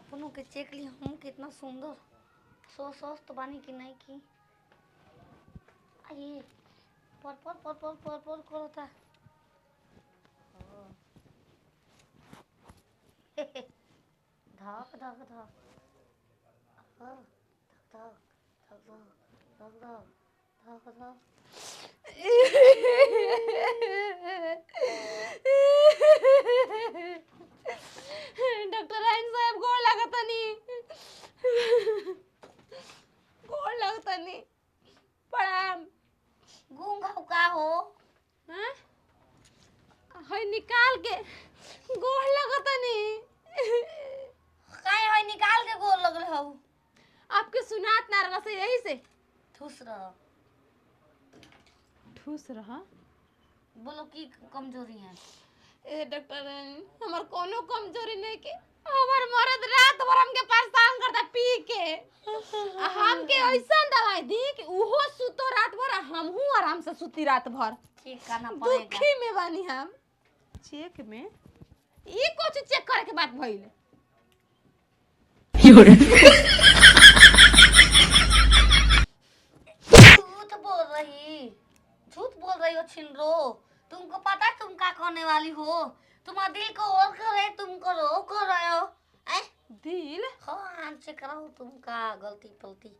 अपनों के चेक ली हम कितना सुंदर सॉस तो बानी की नहीं की ये पर करता धक धक धक धक धक धक धक धक धक डॉक्टर राइन साहब गोड़ लगता नहीं गोड़ लगता नहीं प्रणाम गूंगा का हो हैं है निकाल के गोड़ लगता नहीं काहे है निकाल के गोड़ लगले हो आपके सुनात ना रहा से यही से ठूस रहा बोलो की कमजोरी है ए डॉक्टर हमार कोनो कमजोरी नहीं के हमार मर्द रात भर हमके परेशान करता पी के हमके ऐसा दवाई दी कि उहो सुतो रात भर हमहू आराम से सुती रात भर चेक करना पड़ेगा दुखी में बानी हम चेक में ई कुछ चेक करे के बात भइल झूठ बोल रही हो छिंदरो तुमको पता है तुम क्या करने वाली हो तुम्हारा दिल को और कर रहे तुम करो कर रहे हो दिल हाँ चेक कराओ तुम का गलती पलती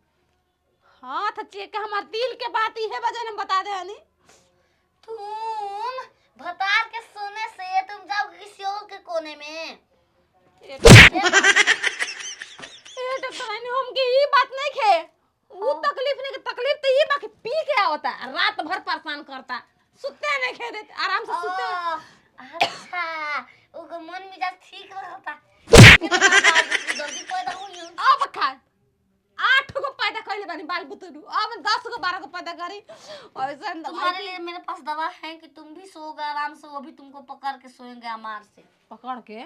हाँ तो चेक हमारे दिल के बात ही है वजह हम बता दे हनी तुम भतार के सोने से तुम जाओ किसी और के कोने में हम की ये बात नहीं खे वो तकलीफ नहीं की तकलीफ तो ये बाकी पी के होता रात भर परेशान करता सुते नहीं खे देते आराम से सुते अच्छा ओकर मन मिजाज ठीक रहता जल्दी पैदा होई अब खा 8 को पैदा कइले बानी बाल बुतरू अब 10 को 12 को पैदा करी ऐसा तुम्हारे लिए मेरे पास दवा है कि तुम भी सोओगे आराम से वो भी तुमको पकड़ के सोएंगे अमार से पकड़ के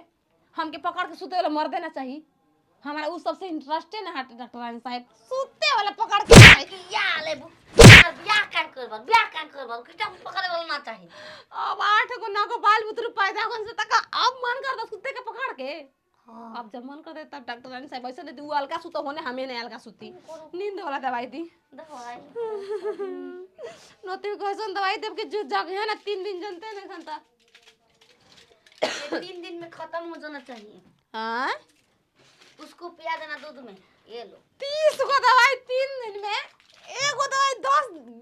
हमके पकड़ के सुते वाला मर देना चाहिए हमारा उस सबसे इंटरेस्ट है ना हट डॉक्टर रानी साहब सुते वाला पकड़ के या ले ब्याह कान करबा किटा पकड़े वाला ना चाहिए अब 8 को 9 को बाल बुतरू पैदा होने से तक अब मन करता सुते के पकड़ के हां अब जब मन कर दे तब डॉक्टर रानी साहब ऐसे दे तू हल्का सुतो होने हमें नहीं हल्का सुती नींद वाला दवाई दी दवाई नोती को ऐसा दवाई देब के जो जगह है ना 3 दिन जनते नहीं खनता 3 दिन में खत्म हो जाना चाहिए हां उसको पिया देना दूध में ये लो 30 को दवाई 3 दिन में एगो दवाई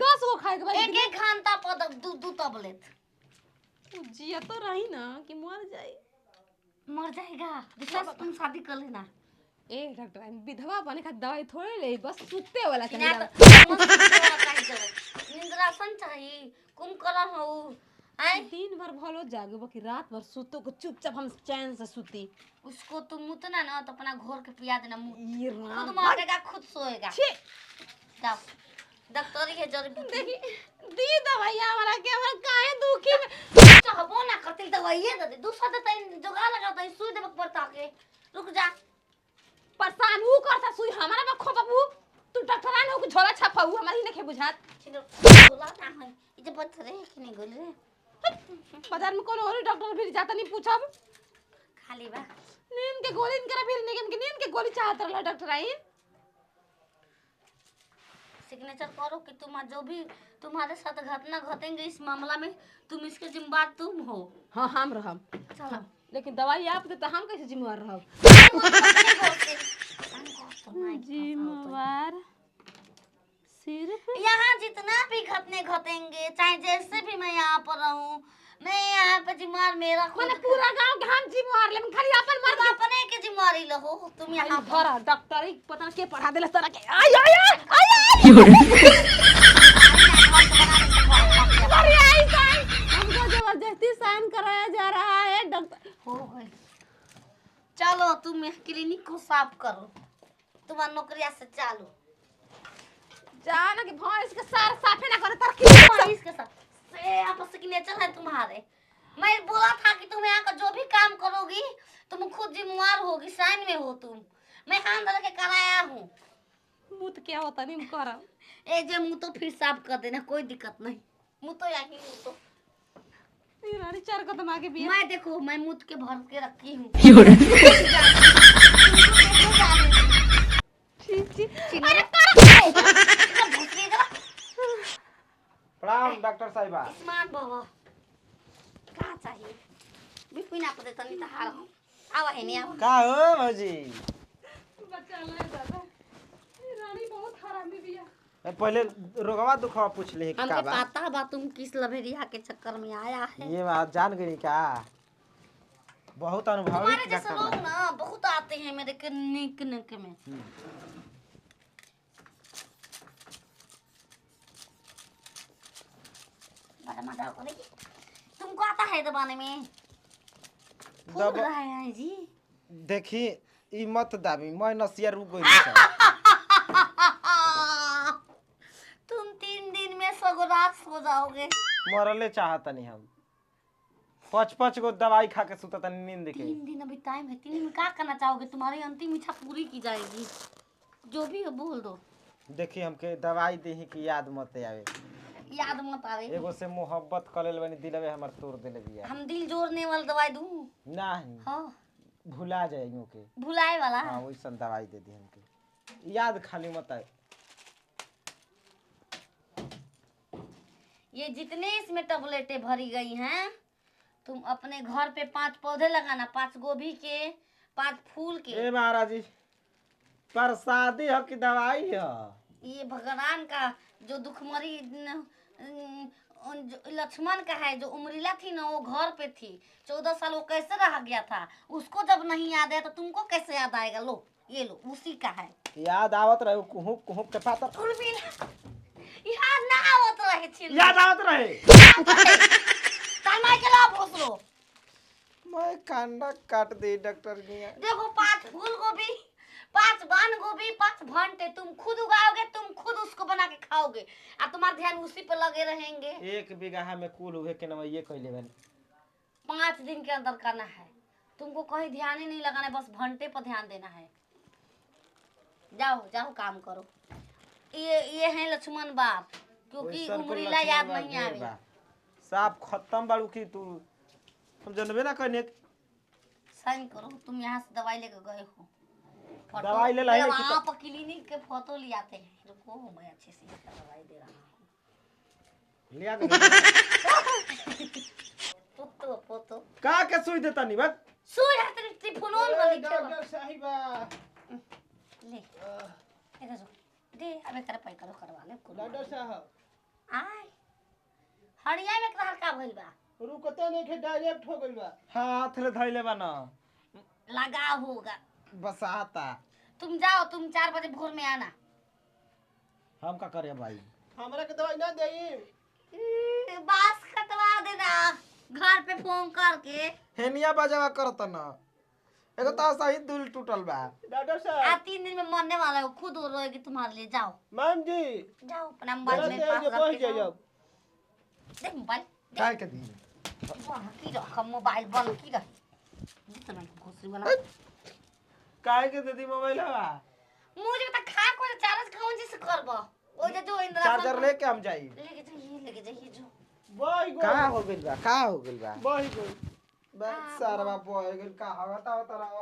10 को खाए के भाई एक घंटा पर दू टैबलेट जिया तो रही ना कि मर जाएगा विश्वास तुम शादी कर लेना ए डॉक्टर विधवा बने का दवाई थोड़े ले बस सुते वाला चाहिए निंद्रासन चाहिए कुंभकर्ण हो आए दिन भर भलो जागबो कि रात भर सुतो को चुपचाप हम चैन से सुती उसको तुम मुतना ना तो अपना घोर के पिया देना खुद मरेगा खुद सोएगा जाओ डॉक्टरी है जरूर देखी दी दवाई हमारा के हमरा काहे दुखी में चाहबो ना करती दवाई दे दे दूसरा दे जोगा लगाता सुई देबे पड़ता के रुक जा परेशान हूं करता सुई हमारा में खोबू तू डॉक्टरान हो के झोला छापाऊ हमारी नहीं बुझात बोला ना है ई जे बत रे कि नहीं गोल रे बाजार में कौन और डॉक्टर भी जाता नहीं पूछब खाली बा नींद के गोली इनकरा भी नींद के गोली चाहत रहला डॉक्टर आई सिग्नेचर करो कि तुम जो भी तुम्हारे साथ घटना घटेंगे इस मामला में तुम इसके जिम्मेदार तुम हो हां हम रहम चलो लेकिन दवाई आप दे तो हम कैसे जिम्मेदार रहब जिम्मेदार सिर्फ यहाँ जितना भी घटने घटेंगे चाहे जैसे भी मैं यहाँ पर रहूं मैं यहाँ पे जिम्मेदार मेरा खुद पूरा गांव के हम जिम्मेदार लेकिन खाली अपन मर्द अपने के जिम्मेदारी लो तुम यहाँ पर डॉक्टर पता के पढ़ा देला सारा के आय आय अरे आई साइन हमको जबरदस्ती साइन कराया जा रहा है डॉक्टर हो गए चलो तुम क्लिनिक को साफ करो तुम्हारी नौकरिया से चालू जाना कि भैंस के सार साफे ना करे तरकीब इसके साथ से आपस की नेचर है तुम्हारे मैं बोला था कि तुम यहाँ का जो भी काम करोगी तुम खुद जिम्मेदार होगी साइन में हो तुम मैं हाथ धर के कराया हूँ मुंह तो क्या होता नहीं करा ए जे मुंह तो फिर साफ कर देना कोई दिक्कत नहीं मुंह तो यही मुंह तो रानी 4 कदम आगे भी मैं देखो मैं मुंह के भर के रखी हूँ छी चिन्ह अरे कर भोसड़ी जरा प्रणाम डॉक्टर साहिबा। स्मार्ट बाबा का चाहिए बिल्कुल ना पता तनी त हार हम आवा है नहीं आवा का हो भौजी? बच्चा ले दादा ये रानी बहुत हरामी बिया। पहले रोगवा दुखवा पूछ ले का हमके बा? पता बा तुम किस लभेरिया के चक्कर में आया है। ये बात जान गई क्या? बहुत अनुभवी तुम्हारे जैसे डॉक्टर लोग बा। ना बहुत आते हैं मेरे क्लिनिक में। बड़ा मजा को देखिए तुमको आता है दबाने में फूल रहा है जी। देखी ई मत दाबी मैं नसिया रुक गई छ। तुम 3 दिन में सगोरास हो जाओगे। मरले चाहतनी हम 5-5 गो दवाई खा के सुता तनी नींद के। 3 दिन अभी टाइम है। 3 दिन में क्या करना चाहोगे? तुम्हारी अंतिम इच्छा पूरी की जाएगी जो भी है बोल दो। देखी हमके दवाई देही की याद मत आवे। याद मत आवे। एगो से मोहब्बत कर लेल बनी दिलवे हमर तोड़ देले बिया। हम दिल जोड़ने वाला दवाई दूं? नहीं हाँ भुला जाइयो के। भुलाए वाला। हां वैसन दवाई दे दी हमके याद खाली मत आए। ये जितने इसमें टैबलेटें भरी गई हैं तुम अपने घर पे 5 पौधे लगाना, 5 गोभी के, 5 फूल के। ए महाराज जी प्रसादी ह की दवाई ह? ये भगवान का जो दुखमरी जो लक्ष्मण का है, जो उमरीला थी ना वो घर पे थी 14 साल, वो कैसे रह गया था? उसको जब नहीं याद है तो तुमको कैसे याद आएगा? लो ये लो उसी का है। याद आवत रहे कुहुक कुहुक के पातर याद ना आवत रहे छिल याद आवत रहे। तलमाई के ला भोसलो। मैं कांडा काट दे डॉक्टर जी। देखो 5 फूल गोभी, 5 बंद गोभी, 5 भंटे तुम खुद उगाओगे, तुम खुद उसको बना के खाओगे और तुम्हारा ध्यान उसी पे लगे रहेंगे। 1 बीघा में कुल हुए के नवा ये कहले बन 5 दिन के अंदर करना है। तुमको कहीं ध्यान ही नहीं लगाना है, बस भंटे पर ध्यान देना है। जाओ जाओ काम करो। ये है लक्ष्मण बाप क्योंकि उमरीला याद नहीं आवे। साफ खत्म बाड़ू की तू हम जनबे ना करने। साइन करो तुम यहाँ से दवाई लेकर गए हो। दवाई ले लाए वहाँ पर क्लिनिक के फोटो ले आते हैं। रुको मैं अच्छे से इसका दवाई दे रहा हूँ। लिया के फोटो फोटो का के सुई देता नहीं बस सुई हाथ में टिफुनोल में लिखे डॉक्टर साहिबा ले इधर जो दे अबे तेरा पैसा लो करवा ले डॉक्टर साहब आय हड़िया में कहर का भइल बा? रुकते नहीं के डायरेक्ट हो गइल बा। हाथ ले धइले बा ना लगा होगा। बसाता। तुम जाओ, तुम 4 बजे भोर में आना। हम का करे भाई? हमरा के दवाई ना देई। बास कटवा देना घर पे फोन करके। हेनिया बजावा करत ना एगो तो सही दिल टूटल बा। डॉक्टर आ साहब 3 दिन में मरने वाला है, खुद रोएगी तुम्हारे लिए। जाओ मैम जी जाओ अपना मोबाइल में पास पहुंच रख के जाइए। जाओ। देख मोबाइल काय के दी की रख मोबाइल बंद की रख जितना घुसरी बना काय के दे दी मोबाइल बा? मुझे बता खा को चार्ज कौन चीज से करबो? ओ जो इंद्रा चार्जर लेके हम जाई। लेके जाइए जो बही गो का हो गइल बा? का हो गइल बा? बही गो बस सारा बोल गइल का होता होता रहा।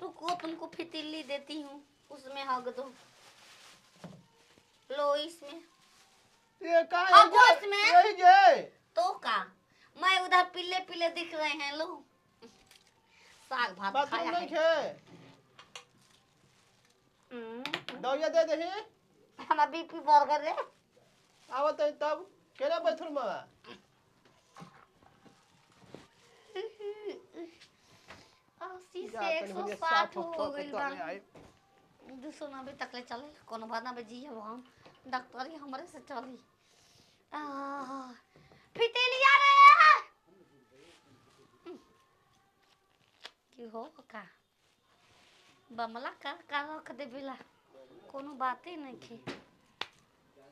रुको तुमको फितिल्ली देती हूँ उसमें हग दो। लो इसमें ये का अब वो इसमें यही जे तो का मैं उधर पीले पीले दिख रहे हैं। लो साग भात बाथरूम खाया नहीं है। खे दवाई दे दही। हमारा बीपी बढ़ गए रे। आवत है तब केना बाथरूम में अस्सी से 160 हो गइल बा। 290 तक ले चले कोनो बात ना बजी है हम डॉक्टर ही हमरे से चली। फितेलिया रे की हो का बमला का रख दे बिला कोनो बातें नहीं खे।